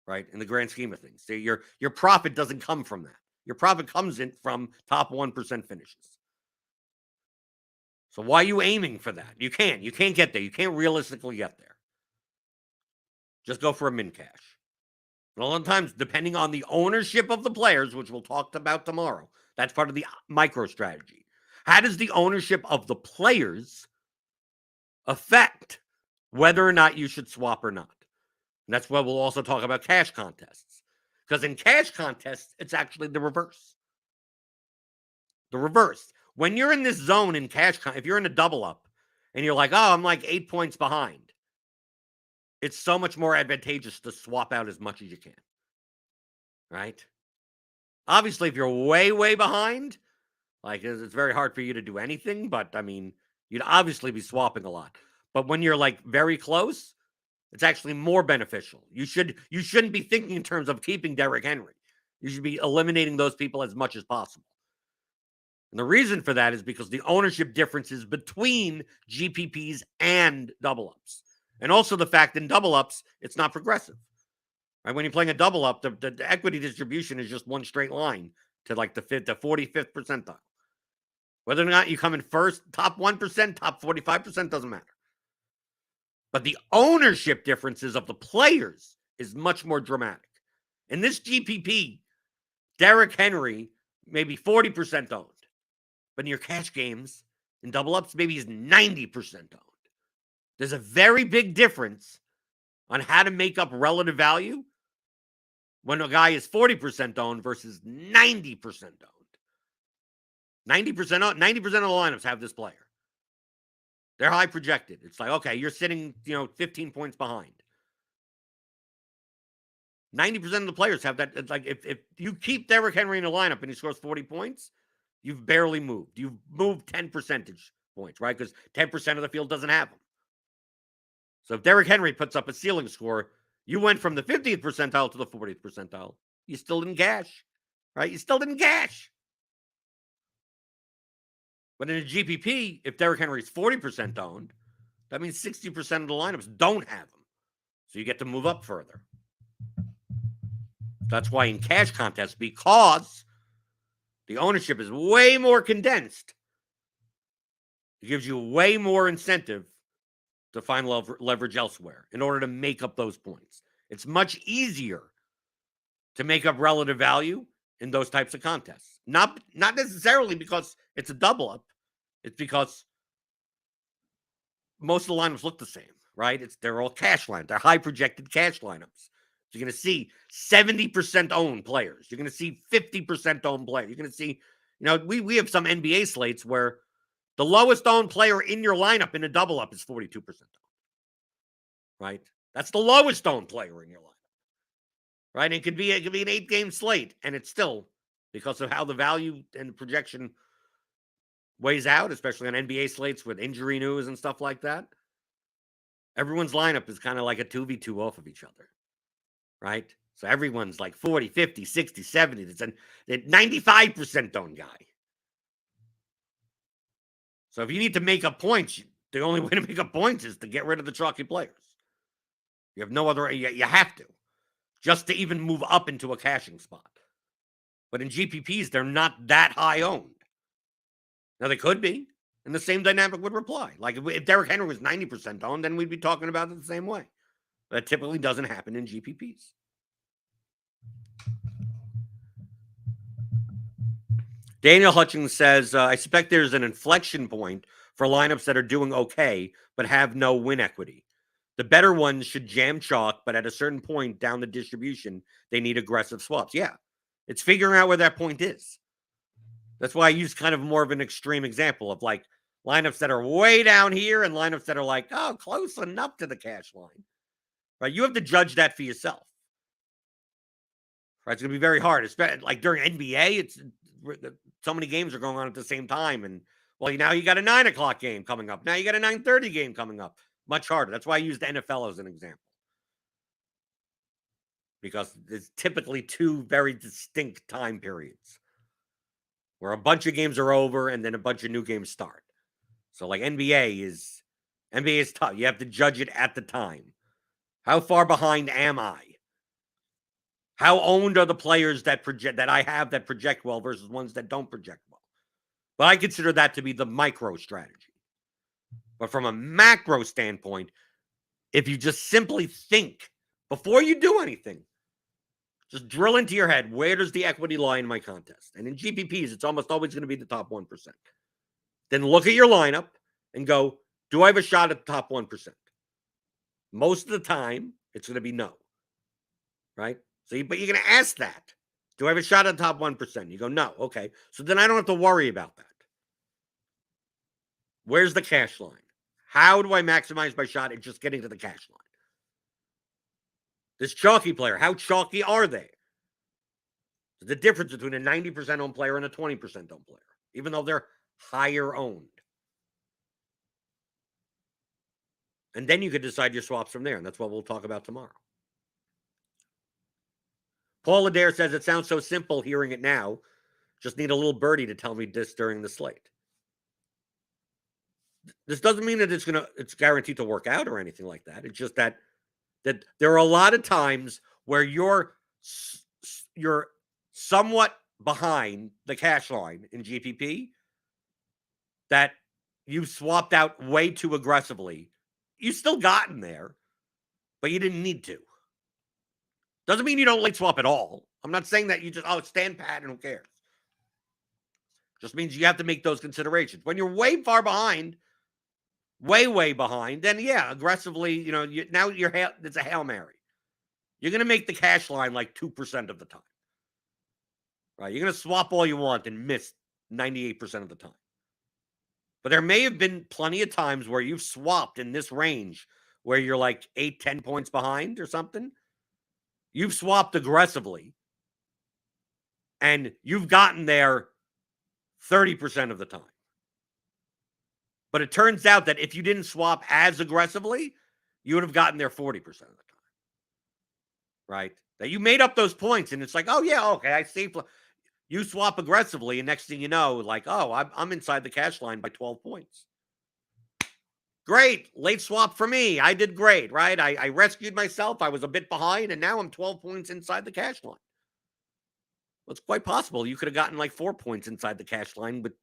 right? In the grand scheme of things, so your profit doesn't come from that. Your profit comes in from top 1% finishes. So why are you aiming for that? You can't get there. You can't realistically get there. Just go for a min cash. And a lot of times, depending on the ownership of the players, which we'll talk about tomorrow, that's part of the micro strategy. How does the ownership of the players affect whether or not you should swap or not? And that's why we'll also talk about cash contests. Because in cash contests, it's actually the reverse. The reverse. When you're in this zone in cash, if you're in a double up and you're like, I'm like 8 points behind, it's so much more advantageous to swap out as much as you can. Right? Obviously, if you're way, way behind, like it's very hard for you to do anything, but I mean, you'd obviously be swapping a lot. But when you're like very close, it's actually more beneficial. You shouldn't be thinking in terms of keeping Derrick Henry. You should be eliminating those people as much as possible. And the reason for that is because the ownership differences between GPPs and double ups. And also the fact in double ups, it's not progressive. Right? When you're playing a double up, the equity distribution is just one straight line to like the 45th percentile. Whether or not you come in first, top 1%, top 45%, doesn't matter. But the ownership differences of the players is much more dramatic. In this GPP, Derrick Henry maybe 40% owned. But in your cash games, in double ups, maybe he's 90% owned. There's a very big difference on how to make up relative value when a guy is 40% owned versus 90% owned. 90% of the lineups have this player. They're high projected. It's like, okay, you're sitting, 15 points behind. 90% of the players have that. It's like if you keep Derrick Henry in the lineup and he scores 40 points, you've barely moved. You've moved 10 percentage points, right? Because 10% of the field doesn't have him. So if Derrick Henry puts up a ceiling score, you went from the 50th percentile to the 40th percentile. You still didn't cash, right? You still didn't cash. But in a GPP, if Derrick Henry is 40% owned, that means 60% of the lineups don't have him. So you get to move up further. That's why in cash contests, because the ownership is way more condensed, it gives you way more incentive to find leverage elsewhere in order to make up those points. It's much easier to make up relative value in those types of contests. Not necessarily because it's a double up. It's because most of the lineups look the same, right? They're all cash lines. They're high projected cash lineups. So you're going to see 70% owned players. You're going to see 50% owned players. You're going to see, we have some NBA slates where the lowest owned player in your lineup in a double up is 42% owned, right? That's the lowest owned player in your lineup, right? It could be an 8-game slate, and it's still because of how the value and the projection weighs out, especially on NBA slates with injury news and stuff like that. Everyone's lineup is kind of like a 2v2 off of each other, right? So everyone's like 40, 50, 60, 70. It's a 95% owned guy. So if you need to make up points, the only way to make up points is to get rid of the chalky players. You have no other, you have to, just to even move up into a cashing spot. But in GPPs, they're not that high owned. Now, they could be, and the same dynamic would apply. Like, if Derrick Henry was 90% owned, then we'd be talking about it the same way. But that typically doesn't happen in GPPs. Daniel Hutchings says, I suspect there's an inflection point for lineups that are doing okay, but have no win equity. The better ones should jam chalk, but at a certain point down the distribution, they need aggressive swaps. Yeah, it's figuring out where that point is. That's why I use kind of more of an extreme example of like lineups that are way down here and lineups that are like, oh, close enough to the cash line, right? You have to judge that for yourself, right? It's going to be very hard. Especially like during NBA, it's so many games are going on at the same time. And well, now you got a 9 o'clock game coming up. Now you got a 9:30 game coming up. Much harder. That's why I use the NFL as an example. Because it's typically two very distinct time periods where a bunch of games are over and then a bunch of new games start. So like NBA is tough. You have to judge it at the time. How far behind am I? How owned are the players that I have that project well versus ones that don't project well? But I consider that to be the micro strategy. But from a macro standpoint, if you just simply think before you do anything, just drill into your head, where does the equity lie in my contest? And in GPPs, it's almost always going to be the top 1%. Then look at your lineup and go, do I have a shot at the top 1%? Most of the time, it's going to be no. Right? But you're going to ask that. Do I have a shot at the top 1%? You go, no. Okay. So then I don't have to worry about that. Where's the cash line? How do I maximize my shot at just getting to the cash line? This chalky player, how chalky are they? The difference between a 90% owned player and a 20% owned player, even though they're higher owned. And then you could decide your swaps from there, and that's what we'll talk about tomorrow. Paul Adair says, it sounds so simple hearing it now. Just need a little birdie to tell me this during the slate. This doesn't mean that it's guaranteed to work out or anything like that. It's just that there are a lot of times where you're somewhat behind the cash line in GPP that you swapped out way too aggressively. You still gotten there, but you didn't need to. Doesn't mean you don't late swap at all. I'm not saying that you just, stand pat and who cares. Just means you have to make those considerations. When you're way far behind, way behind, then yeah, aggressively, now it's a Hail Mary. You're going to make the cash line like 2% of the time. Right? You're going to swap all you want and miss 98% of the time. But there may have been plenty of times where you've swapped in this range where you're like 8-10 points behind or something. You've swapped aggressively and you've gotten there 30% of the time. But it turns out that if you didn't swap as aggressively, you would have gotten there 40% of the time. Right? That you made up those points and it's like, oh yeah, okay, I saved. You swap aggressively and next thing you know, like, oh, I'm inside the cash line by 12 points. Great. Late swap for me. I did great, right? I rescued myself. I was a bit behind and now I'm 12 points inside the cash line. Well, it's quite possible you could have gotten like 4 points inside the cash line with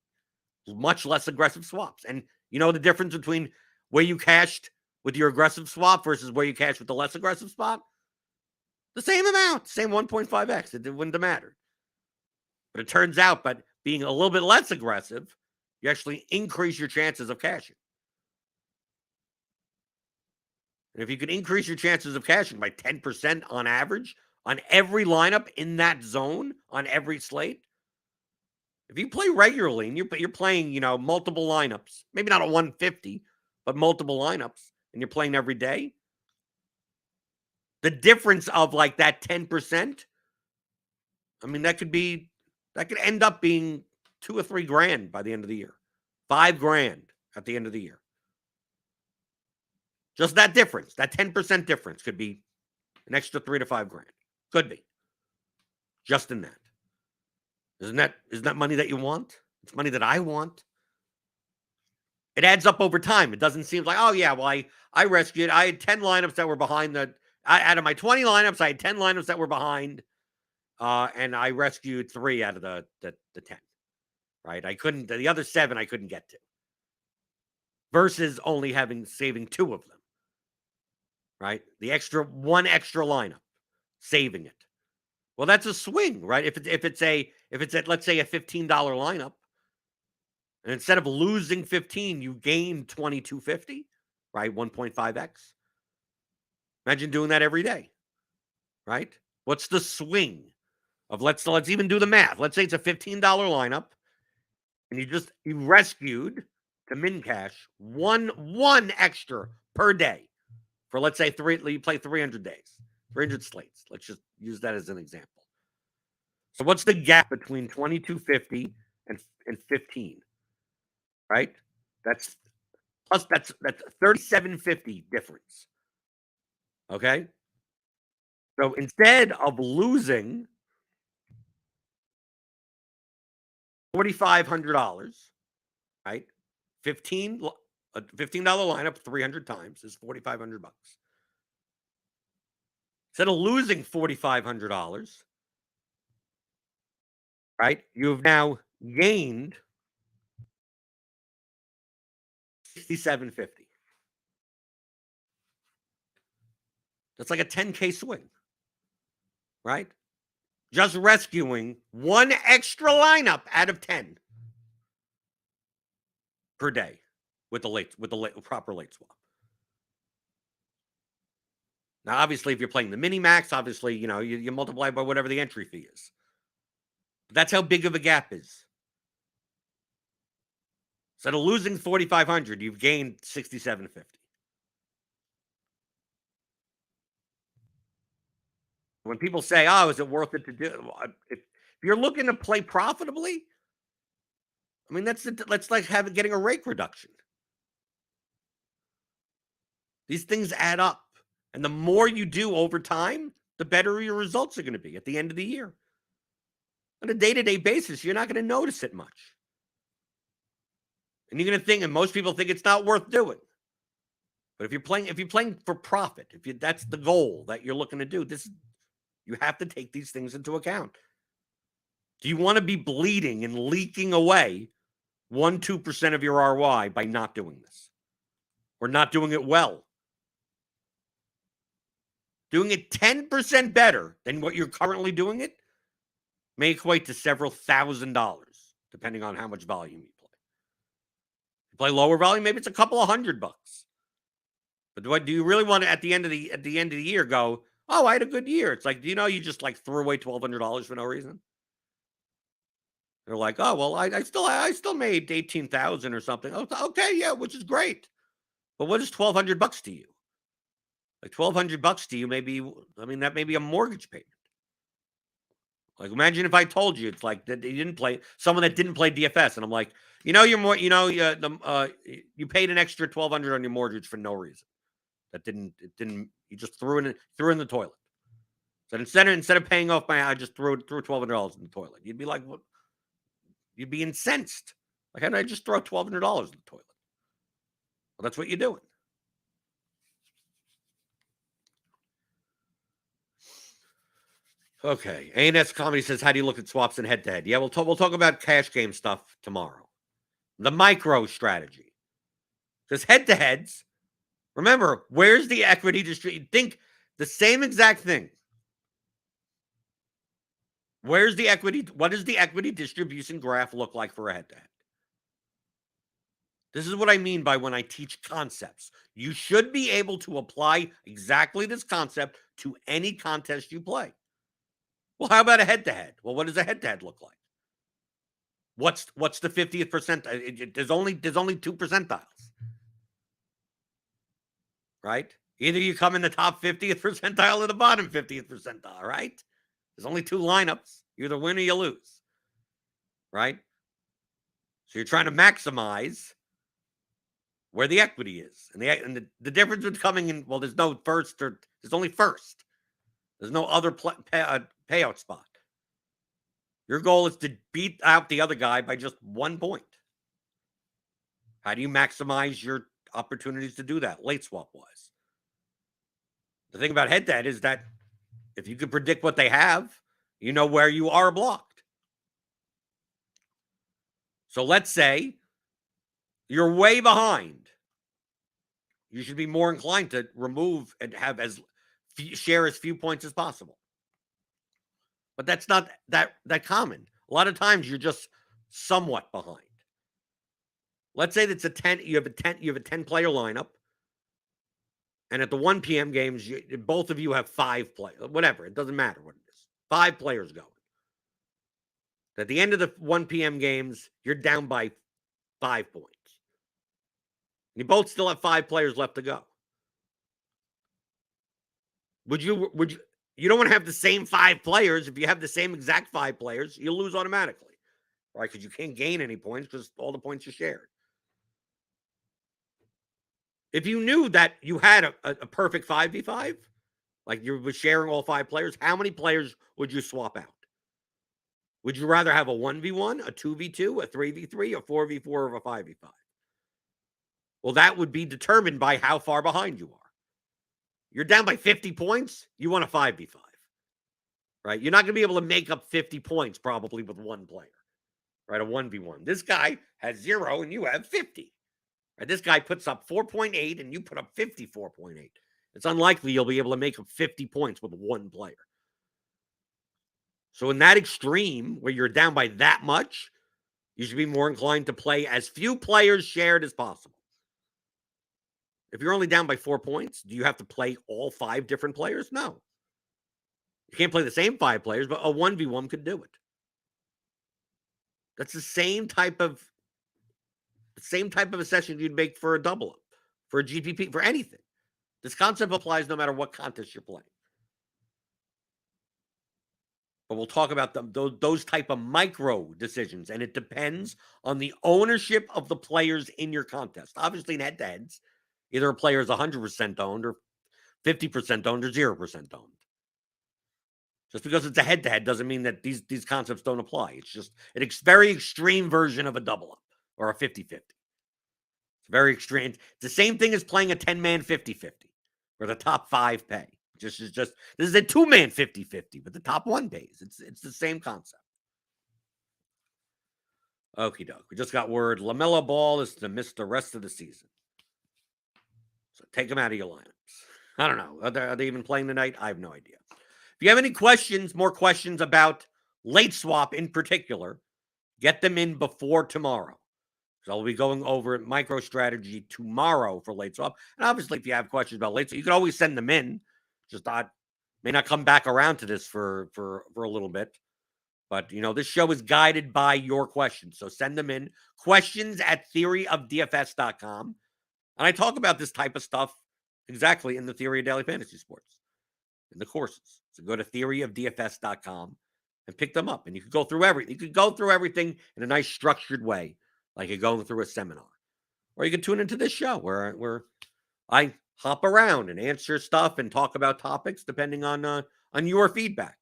much less aggressive swaps. And you know the difference between where you cashed with your aggressive swap versus where you cashed with the less aggressive swap? The same amount, same 1.5x. It wouldn't have mattered. But it turns out, by being a little bit less aggressive, you actually increase your chances of cashing. And if you can increase your chances of cashing by 10% on average on every lineup in that zone on every slate, if you play regularly and you're playing, multiple lineups, maybe not a 150, but multiple lineups, and you're playing every day, the difference of like that 10%, I mean, that could end up being $2 or $3 grand by the end of the year, $5 grand at the end of the year. Just that difference, that 10% difference could be an extra $3 to $5 grand. Could be. Just in that. Isn't that money that you want? It's money that I want. It adds up over time. It doesn't seem like, oh yeah, well, I rescued. I had 10 lineups that were behind out of my 20 lineups, I had 10 lineups that were behind. And I rescued 3 out of the 10. Right? The other 7 I couldn't get to. Versus only saving 2 of them. Right? One extra lineup, saving it. Well, that's a swing, right? If it's at, let's say, a $15 lineup, and instead of losing 15, you gain 22.50, right? 1.5x. Imagine doing that every day, right? What's the swing of let's even do the math. Let's say it's a $15 lineup, and you rescued to min cash one extra per day for, let's say, you play 300 days, 300 slates. Let's just use that as an example. So what's the gap between 22.50 and 15? Right? That's 37.50 difference. Okay? So instead of losing $4,500, right? A $15 lineup 300 times is $4,500. Instead of losing $4,500, right? You've now gained $67.50. That's like a 10K swing, right? Just rescuing one extra lineup out of 10 per day with the proper late swap. Now, obviously, if you're playing the mini max, obviously, you multiply by whatever the entry fee is. But that's how big of a gap is. Instead of losing 4,500, you've gained 67.50. When people say, "Oh, is it worth it to do?" If you're looking to play profitably, I mean, that's like getting a rake reduction. These things add up, and the more you do over time, the better your results are going to be at the end of the year. On a day-to-day basis, you're not going to notice it much. And you're going to think, and most people think it's not worth doing. But if you're playing for profit, that's the goal that you're looking to do, this You have to take these things into account. Do you want to be bleeding and leaking away 1-2% of your ROI by not doing this? Or not doing it well? Doing it 10% better than what you're currently doing it may equate to several $1,000s, depending on how much volume you play. If you play lower volume, maybe it's a couple of $100. But do you really want to at the end of the year go, oh, I had a good year? It's like, you just like threw away $1,200 for no reason. They're like, oh well, I still made 18,000 or something. Okay, yeah, which is great. But what is $1,200 to you? Like $1,200 to you, that may be a mortgage payment. Like, imagine if I told you it's like that someone that didn't play DFS, and I'm like, you paid an extra $1,200 on your mortgage for no reason. You just threw in the toilet. So instead of paying off I just threw $1,200 in the toilet. You'd be like, what? You'd be incensed. Like, how did I just throw $1,200 in the toilet? Well, that's what you're doing. Okay. ANS Comedy says, how do you look at swaps and head-to-head? Yeah, we'll talk about cash game stuff tomorrow. The micro strategy. Because head-to-heads, remember, where's the equity distribution? Think the same exact thing. Where's the equity? What does the equity distribution graph look like for a head-to-head? This is what I mean by when I teach concepts. You should be able to apply exactly this concept to any contest you play. Well, how about a head-to-head? Well, what does a head-to-head look like? What's the 50th percentile? There's only 2 percentiles, right? Either you come in the top 50th percentile or the bottom 50th percentile, right? There's only 2 lineups. You either win or you lose, right? So you're trying to maximize where the equity is. And the difference with coming in, well, there's no first, or there's only first. There's no other payout spot. Your goal is to beat out the other guy by just 1 point. How do you maximize your opportunities to do that, late swap-wise? The thing about head-to-head is that if you can predict what they have, you know where you are blocked. So let's say you're way behind. You should be more inclined to remove and have share as few points as possible. But that's not that common. A lot of times you're just somewhat behind. Let's say that's you have a 10-player lineup, and at the 1 p.m. games, both of you have 5 players. Whatever, it doesn't matter what it is. 5 players going. At the end of the 1 p.m. games, you're down by 5 points. You both still have 5 players left to go. Would you? You don't want to have the same 5 players. If you have the same exact 5 players, you'll lose automatically, right? Because you can't gain any points because all the points are shared. If you knew that you had a perfect 5v5, like you were sharing all 5 players, how many players would you swap out? Would you rather have a 1v1, a 2v2, a 3v3, a 4v4, or a 5v5? Well, that would be determined by how far behind you are. You're down by 50 points, you want a 5v5, right? You're not going to be able to make up 50 points probably with 1 player, right? A 1v1. This guy has 0 and you have 50. Right? This guy puts up 4.8 and you put up 54.8. It's unlikely you'll be able to make up 50 points with 1 player. So in that extreme where you're down by that much, you should be more inclined to play as few players shared as possible. If you're only down by 4 points, do you have to play all 5 different players? No. You can't play the same 5 players, but a 1v1 could do it. That's the same type of a session you'd make for a double up, for a GPP, for anything. This concept applies no matter what contest you're playing. But we'll talk about those type of micro decisions, and it depends on the ownership of the players in your contest. Obviously, in head-to-heads, either a player is 100% owned or 50% owned or 0% owned. Just because it's a head-to-head doesn't mean that these concepts don't apply. It's just a very extreme version of a double-up or a 50-50. It's very extreme. It's the same thing as playing a 10-man 50-50 where the top 5 pay. This is a two-man 50-50, but the top one pays. It's the same concept. Okie doke. We just got word LaMelo Ball is to miss the rest of the season. So take him out of your lineups. I don't know. Are they even playing tonight? I have no idea. If you have any questions, more questions about late swap in particular, get them in before tomorrow. So I'll be going over MicroStrategy tomorrow for late swap. And obviously, if you have questions about late swap, you can always send them in. Just may not come back around to this for a little bit. But, this show is guided by your questions. So send them in. Questions@theoryofdfs.com. And I talk about this type of stuff exactly in the Theory of Daily Fantasy Sports, in the courses. So go to theoryofdfs.com and pick them up. And you can go through everything. You can go through everything in a nice structured way, like you're going through a seminar. Or you can tune into this show where I hop around and answer stuff and talk about topics depending on your feedback.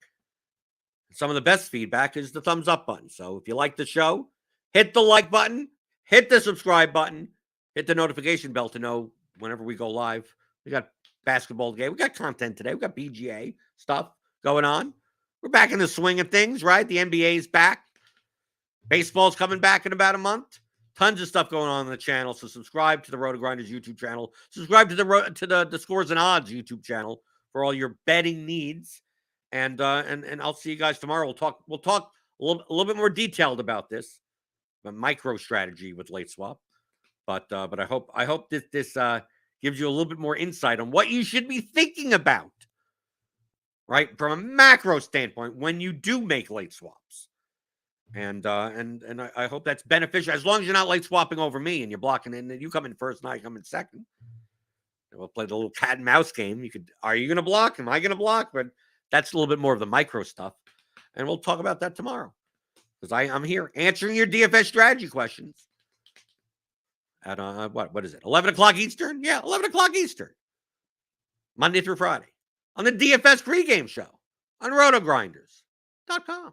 Some of the best feedback is the thumbs up button. So if you like the show, hit the like button, hit the subscribe button, hit the notification bell to know whenever we go live. We got basketball game. We got content today. We got BGA stuff going on. We're back in the swing of things, right? The NBA's back. Baseball's coming back in about a month. Tons of stuff going on the channel. So subscribe to the RotoGrinders YouTube channel. Subscribe to the Scores and Odds YouTube channel for all your betting needs. And I'll see you guys tomorrow. We'll talk a little bit more detailed about this, the MicroStrategy with late swap. But I hope this gives you a little bit more insight on what you should be thinking about, right, from a macro standpoint when you do make late swaps. And I hope that's beneficial, as long as you're not late swapping over me and you're blocking in. You come in first and I come in second. And we'll play the little cat and mouse game. Are you going to block? Am I going to block? But that's a little bit more of the micro stuff. And we'll talk about that tomorrow, because I'm here answering your DFS strategy questions at what is it? 11 o'clock Eastern? Yeah, 11 o'clock Eastern. Monday through Friday on the DFS pregame show on RotoGrinders.com.